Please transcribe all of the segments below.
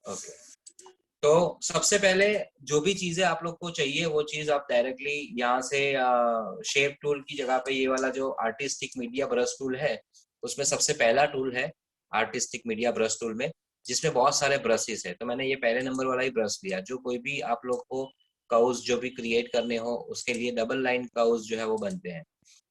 Okay, तो सबसे पहले जो भी चीजें आप लोग को चाहिए वो चीज आप डायरेक्टली यहाँ से शेप टूल की जगह पे ये वाला जो आर्टिस्टिक मीडिया ब्रश टूल है उसमें सबसे पहला टूल है आर्टिस्टिक मीडिया ब्रश टूल में, जिसमें बहुत सारे ब्रशेस है। तो मैंने ये पहले नंबर वाला ही ब्रश लिया। जो कोई भी आप लोग को कर्व्स जो भी क्रिएट करने हो उसके लिए डबल लाइन कर्व्स जो है वो बनते हैं,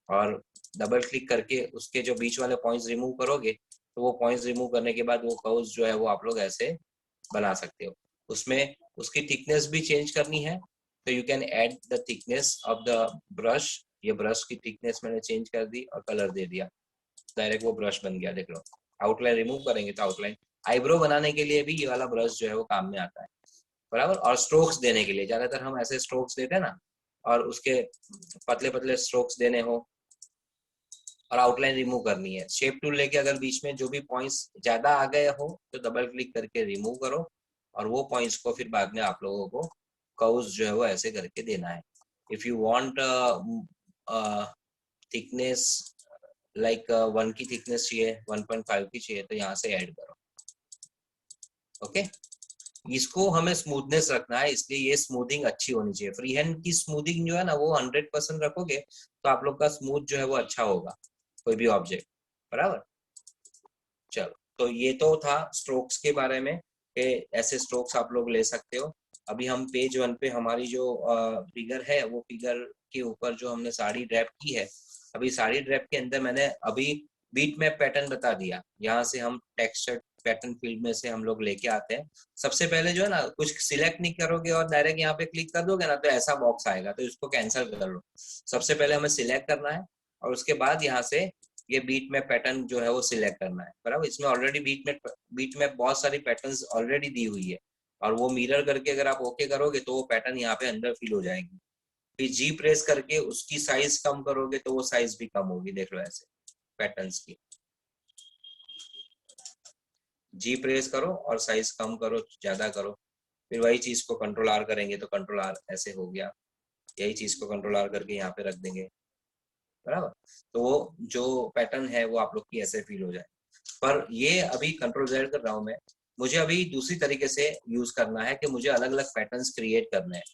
और डबल क्लिक करके उसके जो बीच वाले पॉइंट्स रिमूव करोगे तो वो पॉइंट्स रिमूव करने के बाद वो कर्व्स जो है वो आप लोग ऐसे बना सकते हो। उसमें उसकी थिकनेस भी चेंज करनी है तो you can add the thickness of the brush. ये ब्रश की थिकनेस मैंने चेंज कर दी और कलर दे दिया, डायरेक्ट वो ब्रश बन गया। देख लो, आउटलाइन रिमूव करेंगे तो आउटलाइन। आईब्रो बनाने के लिए भी ये वाला ब्रश जो है वो काम में आता है, बराबर। और स्ट्रोक्स देने के लिए ज्यादातर हम ऐसे स्ट्रोक्स देते हैं ना, और उसके पतले पतले स्ट्रोक्स देने हो और आउटलाइन रिमूव करनी है, शेप टूल लेके अगर बीच में जो भी पॉइंट्स ज्यादा आ गए हो तो डबल क्लिक करके रिमूव करो, और वो पॉइंट्स को फिर बाद में आप लोगों को कर्व्स जो है वो ऐसे करके देना है। If you want thickness like 1 की थिकनेस चाहिए, 1.5 की चाहिए, तो यहाँ से ऐड करो। ओके, इसको हमें स्मूथनेस रखना है, इसलिए ये स्मूथिंग अच्छी होनी चाहिए। फ्री हैंड की स्मूथिंग जो है ना वो 100% रखोगे तो आप लोग का स्मूथ जो है वो अच्छा होगा कोई भी ऑब्जेक्ट, बराबर। चलो, तो ये तो था स्ट्रोक्स के बारे में कि ऐसे स्ट्रोक्स आप लोग ले सकते हो। अभी हम पेज 1 पे हमारी जो फिगर है वो फिगर के ऊपर जो हमने साड़ी ड्रैप की है, अभी साड़ी ड्रैप के अंदर मैंने अभी बीट मैप पैटर्न बता दिया। यहाँ से हम टेक्सचर पैटर्न फील्ड में से हम लोग लेके आते हैं। सबसे पहले जो है ना, कुछ सिलेक्ट नहीं करोगे और डायरेक्ट यहाँ पे क्लिक कर दोगे ना तो ऐसा बॉक्स आएगा, तो इसको कैंसिल कर लो। सबसे पहले हमें सिलेक्ट करना है और उसके बाद यहाँ से ये बीट मैप पैटर्न जो है वो सिलेक्ट करना है, बराबर। इसमें ऑलरेडी बीट मैप बहुत सारी पैटर्न्स ऑलरेडी दी हुई है, और वो मिरर करके अगर आप ओके करोगे तो वो पैटर्न यहाँ पे अंदर फिल हो जाएगी। फिर जी प्रेस करके उसकी साइज कम करोगे तो वो साइज भी कम होगी। देख लो ऐसे पैटर्न्स की, जी प्रेस करो और साइज कम करो, ज्यादा करो। फिर वही चीज को कंट्रोल आर करेंगे तो कंट्रोल आर ऐसे हो गया। यही चीज को कंट्रोल आर करके यहाँ पे रख देंगे, बराबर। तो वो जो पैटर्न है वो आप लोग की ऐसे फील हो जाए। पर ये अभी कंट्रोल जेड कर रहा हूँ मैं, मुझे अभी दूसरी तरीके से यूज करना है कि मुझे अलग अलग पैटर्न्स क्रिएट करने हैं।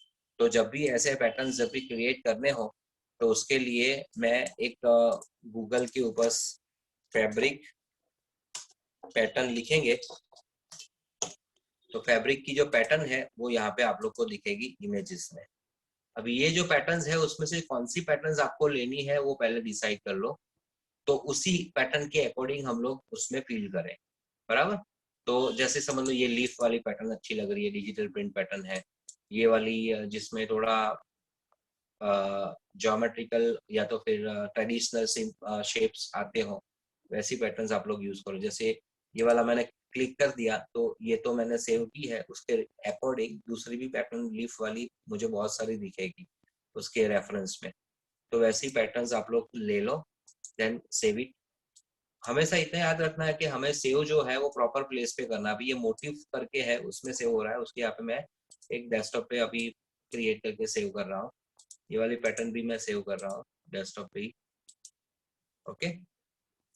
तो जब भी ऐसे पैटर्न्स जब भी क्रिएट करने हो तो उसके लिए मैं एक गूगल के ऊपर फैब्रिक पैटर्न लिखेंगे तो फैब्रिक की जो पैटर्न है वो यहाँ पे आप लोग को दिखेगी इमेजेस में। अभी ये जो पैटर्न्स है उसमें से कौन सी पैटर्न्स आपको लेनी है वो पहले डिसाइड कर लो, तो उसी पैटर्न के अकॉर्डिंग हम लोग उसमें फील करें, बराबर। तो जैसे समझ लो ये लीफ वाली पैटर्न अच्छी लग रही है, डिजिटल प्रिंट पैटर्न है। ये वाली जिसमें थोड़ा ज्योमेट्रिकल या तो फिर ट्रेडिशनल शेप्स आते हो, वैसी पैटर्न्स आप लोग यूज करो। जैसे ये वाला मैंने क्लिक कर दिया तो ये तो मैंने सेव की है, उसके अकॉर्डिंग दूसरी भी पैटर्न लीफ वाली मुझे बहुत सारी दिखेगी उसके रेफरेंस में। तो वैसी पैटर्न्स आप लोग ले लो, देन सेव इट। हमेशा इतना याद रखना है कि हमें सेव जो है वो प्रॉपर प्लेस पे करना। अभी ये मोटिव करके है उसमें सेव हो रहा है, उसके यहाँ पे मैं एक डेस्कटॉप पे अभी क्रिएट करके सेव कर रहा हूँ। ये वाली पैटर्न भी मैं सेव कर रहा हूँ डेस्कटॉप पे ही। ओके,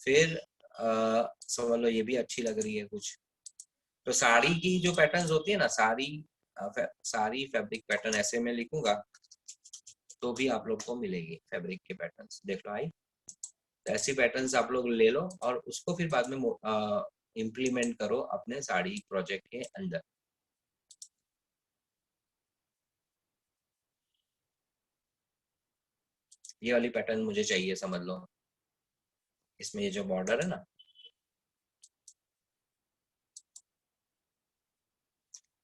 फिर समझ लो ये भी अच्छी लग रही है कुछ। तो साड़ी की जो पैटर्न्स होती है ना, साड़ी फैब्रिक पैटर्न ऐसे मैं लिखूंगा तो भी आप लोग को मिलेगी फैब्रिक के पैटर्न्स। देख लो आई, ऐसी पैटर्न्स आप लोग ले लो और उसको फिर बाद में इम्प्लीमेंट करो अपने साड़ी प्रोजेक्ट के अंदर। ये वाली पैटर्न मुझे चाहिए, समझ लो। इसमें ये जो बॉर्डर है ना,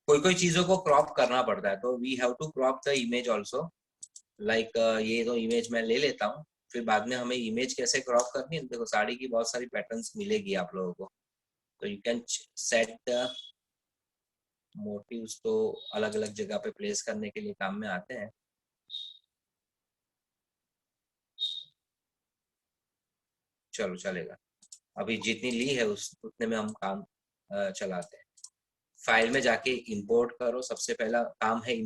कोई कोई चीजों को क्रॉप करना पड़ता है तो we have to crop the image also. Like ये तो इमेज मैं ले लेता हूँ, फिर बाद में हमें इमेज कैसे क्रॉप करनी है। देखो साड़ी की बहुत सारी पैटर्न्स मिलेगी आप लोगों को, तो you can set the motives, तो अलग अलग जगह पे प्लेस करने के लिए काम में आते हैं। चलो चलेगा, अभी जितनी ली है उस उतने में हम काम चलाते हैं। फाइल में जाके इंपोर्ट करो, सबसे पहला काम है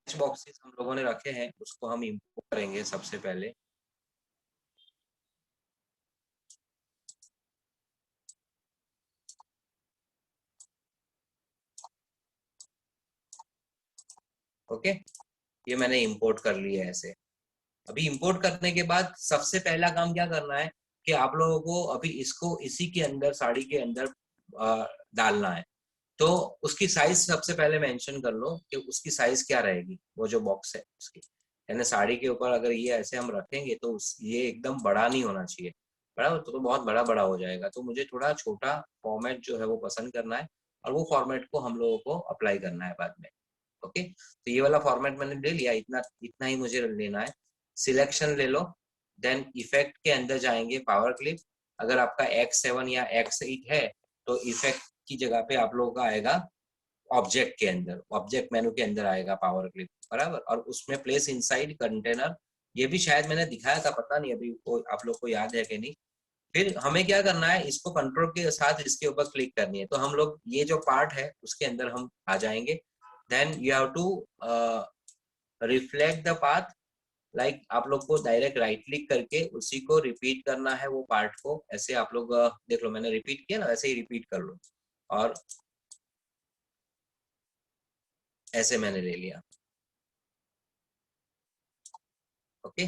बॉक्सेस हम लोगों ने रखे हैं उसको हम इंपोर्ट करेंगे सबसे पहले। ओके, ये मैंने इंपोर्ट कर लिया है ऐसे। अभी इंपोर्ट करने के बाद सबसे पहला काम क्या करना है कि आप लोगों को अभी इसको इसी के अंदर, साड़ी के अंदर डालना है। तो उसकी साइज सबसे पहले मेंशन कर लो कि उसकी साइज क्या रहेगी, वो जो बॉक्स है उसकी। यानी साड़ी के ऊपर अगर ये ऐसे हम रखेंगे तो ये एकदम बड़ा नहीं होना चाहिए, बड़ा तो बहुत बड़ा बड़ा हो जाएगा। तो मुझे थोड़ा छोटा फॉर्मेट जो है वो पसंद करना है, और वो फॉर्मेट को हम लोगों को अप्लाई करना है बाद में। ओके, तो ये वाला फॉर्मेट मैंने ले लिया, इतना इतना ही मुझे लेना है। सिलेक्शन ले लो, देन इफेक्ट के अंदर जाएंगे, पावर क्लिप। अगर आपका X7 या X8 है तो इफेक्ट की जगह पे आप लोगों का आएगा ऑब्जेक्ट के अंदर, ऑब्जेक्ट मेनू के अंदर आएगा पावर क्लिप, बराबर। और उसमें प्लेस इनसाइड कंटेनर, ये भी शायद मैंने दिखाया था, पता नहीं अभी को आप लोग को याद है कि नहीं। फिर हमें क्या करना है, इसको कंट्रोल के साथ इसके ऊपर क्लिक करनी है। तो हम लोग ये जो पार्ट है उसके अंदर हम आ जाएंगे। Then you have to reflect the path, like आप लोग को डायरेक्ट राइट क्लिक करके उसी को रिपीट करना है, वो पार्ट को ऐसे आप लोग देख लो, मैंने रिपीट किया ना, वैसे ही रिपीट कर लो। और ऐसे मैंने ले लिया। ओके,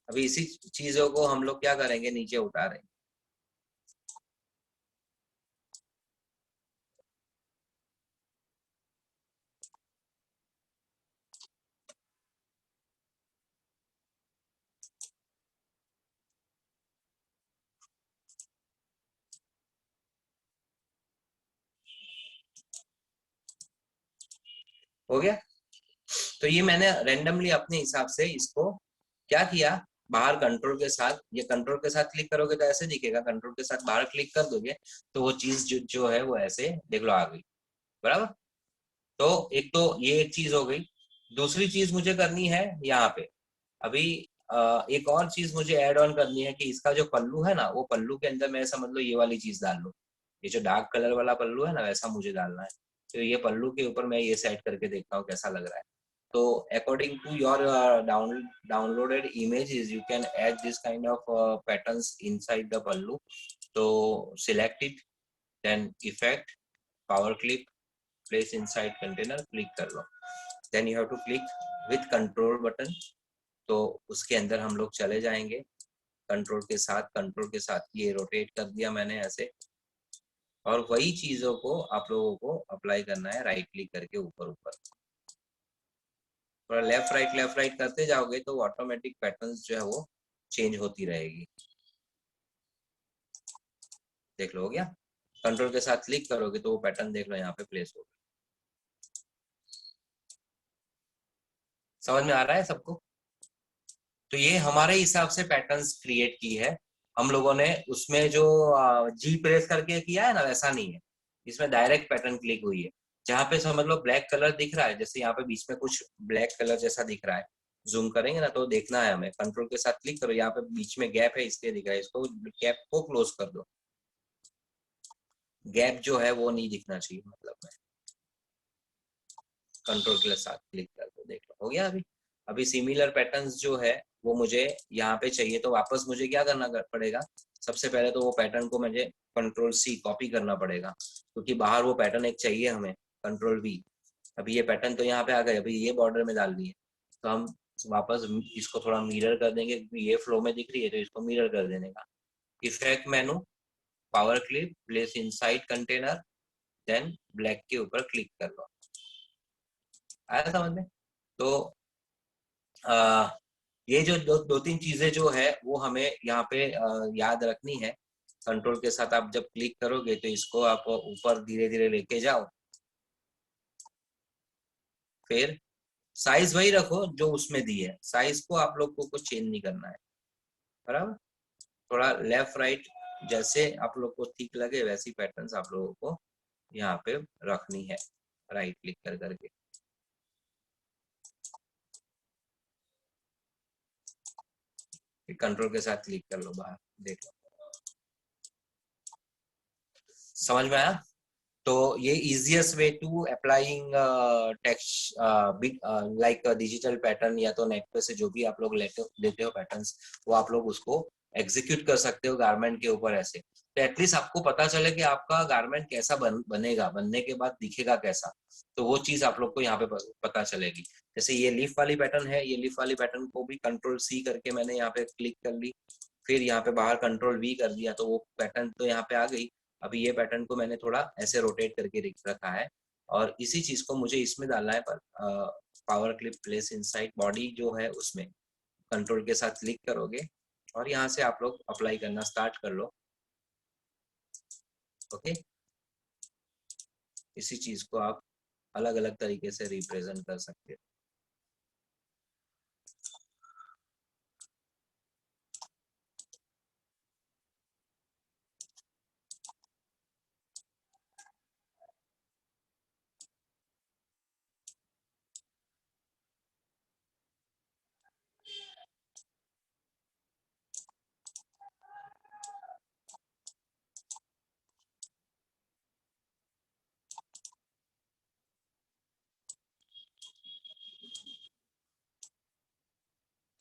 अभी इसी चीजों को हम लोग क्या करेंगे, नीचे उतारेंगे। हो गया। तो ये मैंने रेंडमली अपने हिसाब से इसको क्या किया, बाहर कंट्रोल के साथ, ये कंट्रोल के साथ क्लिक करोगे तो ऐसे दिखेगा, कंट्रोल के साथ बाहर क्लिक कर दोगे तो वो चीज जो है वो ऐसे देख लो आ गई, बराबर। तो एक तो ये एक चीज हो गई। दूसरी चीज मुझे करनी है यहाँ पे अभी, एक और चीज मुझे ऐड ऑन करनी है कि इसका जो पल्लू है ना, वो पल्लू के अंदर मैं समझ लो ये वाली चीज डाल लो। ये जो डार्क कलर वाला पल्लू है ना, वैसा मुझे डालना है। तो ये पल्लू के ऊपर मैं ये सेट करके देखता हूँ कैसा लग रहा है। तो according to your downloaded images you can add this kind of patterns inside the pallu. तो select it, then effect, power clip, place inside container, click कर लो। then you have to click with control button। तो उसके अंदर हम लोग चले जाएंगे control के साथ ये रोटेट कर दिया मैंने ऐसे। और वही चीजों को आप लोगों को अप्लाई करना है राइट क्लिक करके ऊपर ऊपर। थोड़ा लेफ्ट राइट करते जाओगे तो ऑटोमेटिक पैटर्न्स जो है वो चेंज होती रहेगी। देख लो, हो गया। कंट्रोल के साथ क्लिक करोगे तो वो पैटर्न देख लो यहाँ पे प्लेस होगा। समझ में आ रहा है सबको? तो ये हमारे हिसाब से पैटर्न्स क्रिएट की है हम लोगों ने। उसमें जो जी प्रेस करके किया है ना, वैसा नहीं है। इसमें डायरेक्ट पैटर्न क्लिक हुई है। जहाँ पे समझ लो ब्लैक कलर दिख रहा है, जैसे यहाँ पे बीच में कुछ ब्लैक कलर जैसा दिख रहा है, जूम करेंगे ना तो देखना है हमें। कंट्रोल के साथ क्लिक करो, यहाँ पे बीच में गैप है इसलिए दिख रहा है, इसको गैप को क्लोज कर दो। गैप जो है वो नहीं दिखना चाहिए, मतलब में कंट्रोल के साथ क्लिक कर दो। देख लो, हो गया। अभी सिमिलर पैटर्न्स जो है वो मुझे यहाँ पे चाहिए, तो वापस मुझे क्या करना पड़ेगा, सबसे पहले तो वो पैटर्न को मुझे कंट्रोल सी कॉपी करना पड़ेगा, क्योंकि बाहर वो पैटर्न एक चाहिए हमें। Control we. अभी ये पैटर्न तो यहाँ पे आ गए, अभी ये बॉर्डर में डालनी है। तो हम वापस इसको थोड़ा मिरर कर देंगे, क्योंकि ये फ्लो में दिख रही है तो इसको मिरर कर देने का। Effect menu, power clip, place inside container, then black के ऊपर क्लिक कर लो। आया समझ में? तो आ, ये जो दो तीन चीजें जो है वो हमें यहाँ पे याद रखनी है। कंट्रोल के साथ आप जब क्लिक करोगे तो इसको आप ऊपर धीरे धीरे लेके जाओ। फिर साइज वही रखो जो उसमें दी है, साइज को आप लोग को कुछ चेंज नहीं करना है, बराबर। थोड़ा लेफ्ट राइट जैसे आप लोग को ठीक लगे वैसी पैटर्न्स आप लोगों को यहाँ पे रखनी है, राइट क्लिक कर करके। कंट्रोल के साथ क्लिक कर लो बाहर, देख लो। समझ में आया? तो ये easiest way to applying text big like digital pattern, या तो नेट पे से जो भी आप लोग देते हो पैटर्न्स, वो आप लोग उसको एग्जीक्यूट कर सकते हो गारमेंट के ऊपर ऐसे। तो एटलीस्ट आपको पता चले कि आपका गारमेंट कैसा बनेगा, बनने के बाद दिखेगा कैसा। तो वो चीज आप लोग को यहाँ पे पता चलेगी। जैसे ये लीफ वाली पैटर्न है, ये लीफ वाली पैटर्न को भी कंट्रोल सी करके मैंने यहाँ पे क्लिक कर ली, फिर यहाँ पे बाहर कंट्रोल वी कर दिया, तो वो पैटर्न तो यहाँ पे आ गई। अभी ये पैटर्न को मैंने थोड़ा ऐसे रोटेट करके रखा है, और इसी चीज को मुझे इसमें डालना है। पर power clip place inside body जो है उसमें कंट्रोल के साथ क्लिक करोगे और यहाँ से आप लोग अप्लाई करना स्टार्ट कर लो। ओके, इसी चीज को आप अलग अलग तरीके से रिप्रेजेंट कर सकते हो।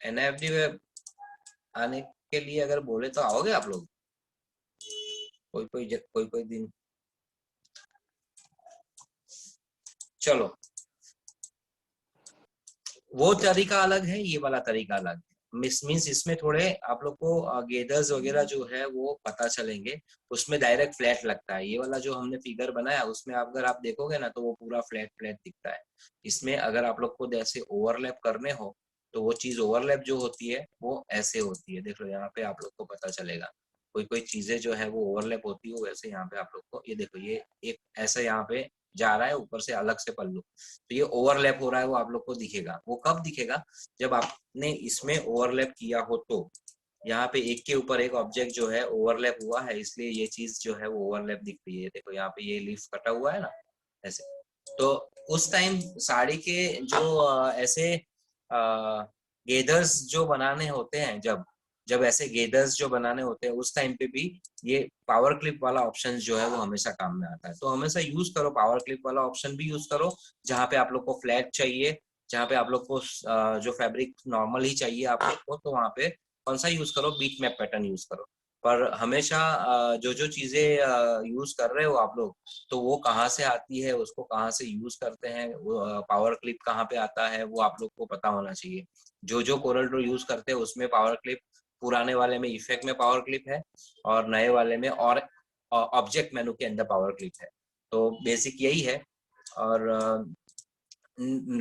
एनएफडी वेब आने के लिए अगर बोले तो आओगे आप लोग, कोई दिन। चलो, वो तरीका अलग है, ये वाला तरीका अलग है। मीन्स इसमें थोड़े आप लोग को गेदर्स वगैरह जो है वो पता चलेंगे, उसमें डायरेक्ट फ्लैट लगता है। ये वाला जो हमने फिगर बनाया उसमें अगर आप देखोगे ना तो वो पूरा फ्लैट फ्लैट दिखता है। इसमें अगर आप लोग को जैसे ओवरलैप करने हो तो वो चीज ओवरलैप जो होती है वो ऐसे होती है। देख लो यहाँ पे आप लोग को पता चलेगा, कोई कोई चीजें जो है वो ओवरलैप होती है, वैसे यहाँ पे आप लोग को ये देखो, ये एक ऐसे यहाँ पे जा रहा है ऊपर से अलग से पल्लू, तो ये ओवरलैप हो रहा है, वो आप लोग को दिखेगा। वो कब दिखेगा? जब आपने इसमें ओवरलैप किया हो तो। यहाँ पे एक के ऊपर एक ऑब्जेक्ट जो है ओवरलैप हुआ है, इसलिए ये चीज जो है वो ओवरलैप दिख रही है। देखो यहाँ पे ये लीफ कटा हुआ है ना ऐसे। तो उस टाइम साड़ी के जो ऐसे गेदर्स जो बनाने होते हैं, जब जब ऐसे गेदर्स जो बनाने होते हैं उस टाइम पे भी ये पावर क्लिप वाला ऑप्शन जो है वो हमेशा काम में आता है। तो हमेशा यूज करो, पावर क्लिप वाला ऑप्शन भी यूज करो। जहाँ पे आप लोग को फ्लैट चाहिए, जहाँ पे आप लोग को जो फैब्रिक नॉर्मल ही चाहिए आप लोग को, तो वहाँ पे कौन सा यूज करो, बीट मैप पैटर्न यूज करो। पर हमेशा जो जो चीजें यूज कर रहे हो आप लोग, तो वो कहाँ से आती है, उसको कहाँ से यूज करते हैं, वो पावर क्लिप कहाँ पे आता है, वो आप लोग को पता होना चाहिए। जो जो कोरल ड्रॉ यूज करते हैं उसमें पावर क्लिप, पुराने वाले में इफेक्ट में पावर क्लिप है, और नए वाले में और ऑब्जेक्ट मेनू के अंदर पावर क्लिप है। तो बेसिक यही है। और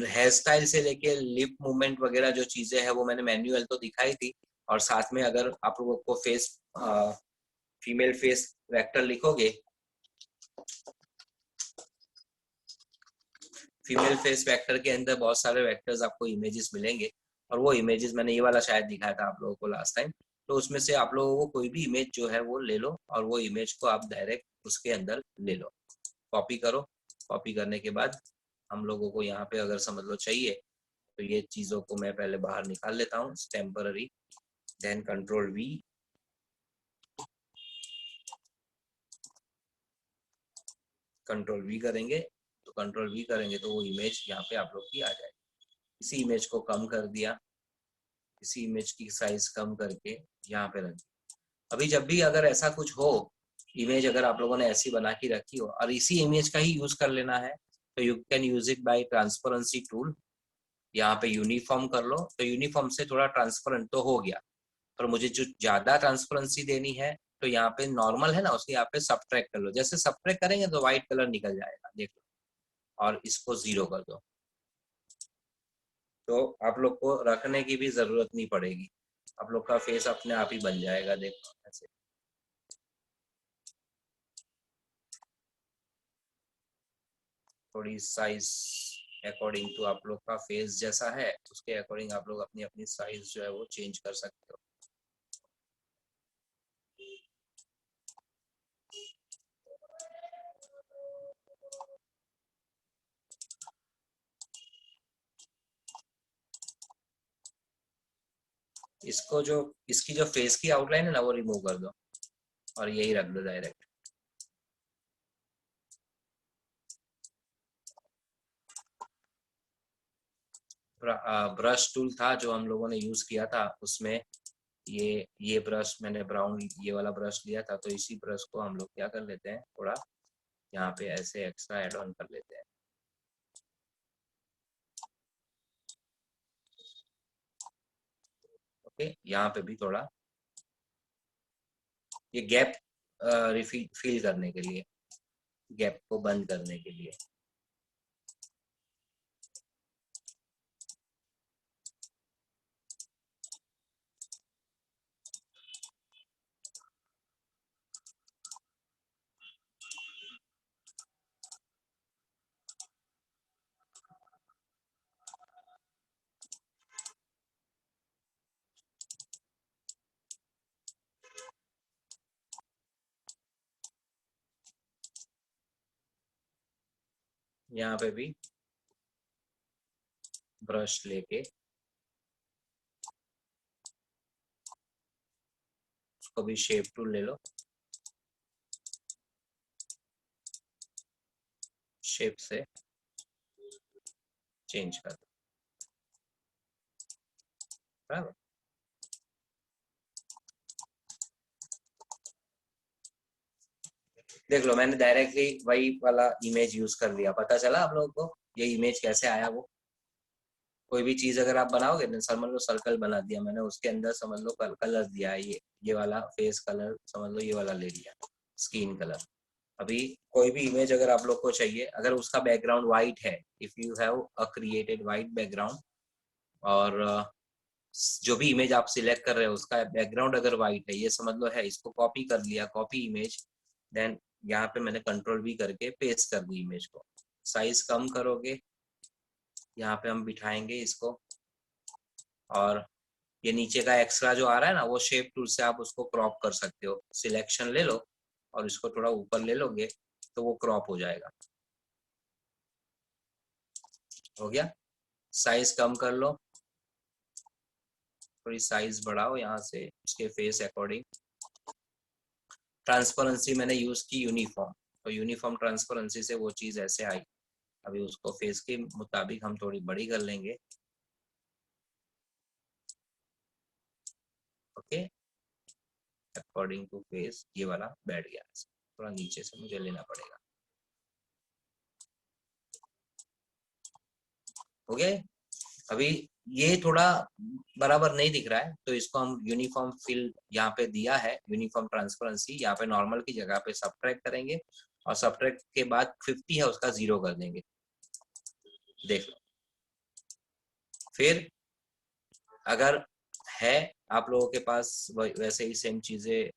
हेयर स्टाइल से लेके लिप मूवमेंट वगैरह जो चीजें हैं वो मैंने मैन्युअल तो दिखाई थी। और साथ में अगर आप लोगों को फेस, फीमेल फेस वेक्टर लिखोगे, फीमेल फेस वेक्टर के अंदर बहुत सारे वेक्टर्स आपको इमेजेस मिलेंगे। और वो इमेजेस मैंने ये वाला शायद दिखाया था आप लोगों को लास्ट टाइम। तो उसमें से आप लोगों को कोई भी इमेज जो है वो ले लो, और वो इमेज को आप डायरेक्ट उसके अंदर ले लो, कॉपी करो। कॉपी करने के बाद हम लोगों को यहाँ पे अगर समझ लो चाहिए, तो ये चीजों को मैं पहले बाहर निकाल लेता हूँ temporary, then control V, control V करेंगे। तो कंट्रोल वी करेंगे तो वो इमेज यहाँ पे आप लोग की आ जाएगी। इसी इमेज को कम कर दिया, इसी इमेज की साइज कम करके यहाँ पे रख दिया। अभी जब भी अगर ऐसा कुछ हो, इमेज अगर आप लोगों ने ऐसी बना के रखी हो और इसी इमेज का ही यूज कर लेना है, तो you can use it by transparency tool. यहाँ पे यूनिफॉर्म कर लो, तो यूनिफॉर्म से थोड़ा ट्रांसपेरेंट तो हो गया, पर मुझे जो ज्यादा ट्रांसपेरेंसी देनी है, तो यहाँ पे नॉर्मल है ना, उसके यहाँ पे सब्ट्रैक्ट कर लो। जैसे सब्ट्रैक्ट करेंगे तो व्हाइट कलर निकल जाएगा, देख लो। और इसको 0 कर दो, तो आप लोग को रखने की भी जरूरत नहीं पड़ेगी, आप लोग का फेस अपने आप ही बन जाएगा। देखो ऐसे। थोड़ी साइज अकॉर्डिंग टू आप लोग का फेस जैसा है उसके अकॉर्डिंग आप लोग अपनी अपनी साइज जो है वो चेंज कर सकते हो। इसको जो, इसकी जो फेस की आउटलाइन है ना वो रिमूव कर दो, और यही रख दो डायरेक्ट। ब्रश टूल था जो हम लोगों ने यूज किया था, उसमें ये ब्रश मैंने ब्राउन ये वाला ब्रश लिया था, तो इसी ब्रश को हम लोग क्या कर लेते हैं, थोड़ा यहाँ पे ऐसे एक्स्ट्रा एड ऑन कर लेते हैं। ओके, यहाँ पे भी थोड़ा ये गैप फिल करने के लिए, गैप को बंद करने के लिए। यहाँ पे भी ब्रश लेके उसको भी शेप टूल ले लो, शेप से चेंज कर दो, बराबर। देख लो, मैंने डायरेक्टली वही वाला इमेज यूज कर लिया। पता चला आप लोगों को ये इमेज कैसे आया? वो कोई भी चीज अगर आप बनाओगे ना, समझ लो सर्कल बना दिया मैंने, उसके अंदर समझ लो कलर दिया है, ये वाला फेस कलर समझ लो, ये वाला ले लिया स्किन कलर। अभी कोई भी इमेज अगर आप लोग को चाहिए, अगर उसका बैकग्राउंड वाइट है, if you have a created white background, और जो भी इमेज आप सिलेक्ट कर रहे हो उसका बैकग्राउंड अगर वाइट है, ये समझ लो है, इसको कॉपी कर लिया, कॉपी इमेज, देन यहाँ पे मैंने कंट्रोल V करके पेस्ट कर दी इमेज को। साइज कम करोगे, यहाँ पे हम बिठाएंगे इसको, और ये नीचे का एक्स्ट्रा जो आ रहा है ना, वो शेप टूल से आप उसको क्रॉप कर सकते हो। सिलेक्शन ले लो और इसको थोड़ा ऊपर ले लोगे तो वो क्रॉप हो जाएगा। हो गया। साइज कम कर लो, थोड़ी साइज बढ़ाओ यहाँ से उसके फेस अकॉर्डिंग। ट्रांसपेरेंसी मैंने यूज की यूनिफॉर्म, तो यूनिफॉर्म ट्रांसपेरेंसी से वो चीज ऐसे आई। अभी उसको फेस के मुताबिक हम थोड़ी बड़ी कर लेंगे। ओके, अकॉर्डिंग टू फेस ये वाला बैठ गया, थोड़ा नीचे से मुझे लेना पड़ेगा। हो गया। अभी ये थोड़ा बराबर नहीं दिख रहा है, तो इसको हम यूनिफॉर्म फिल यहाँ पे दिया है, यूनिफॉर्म ट्रांसपेरेंसी, यहाँ पे नॉर्मल की जगह पे सबट्रैक्ट करेंगे, और सबट्रैक्ट के बाद 50 है उसका 0 कर देंगे। देख लो। फिर अगर है आप लोगों के पास वैसे ही सेम चीजें,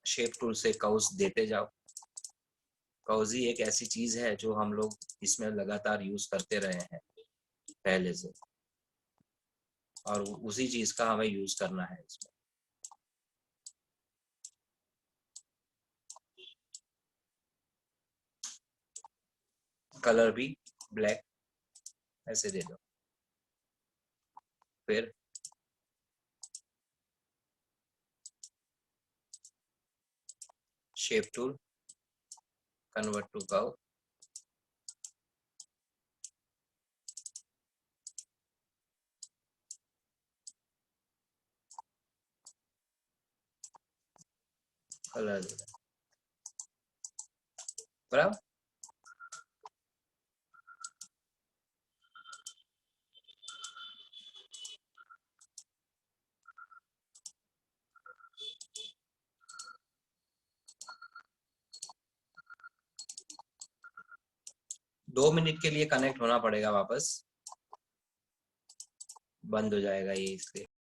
शेप टूल से कर्व्स देते जाओ। कर्व्स ही एक ऐसी चीज है जो हम लोग इसमें लगातार यूज करते रहे हैं पहले से, और उसी चीज का हमें यूज करना है इसमें। कलर भी ब्लैक ऐसे दे दो। फिर shape tool, convert to curve, colour दे दो, बराबर। 2 मिनट के लिए कनेक्ट होना पड़ेगा वापस, बंद हो जाएगा ये इसलिए।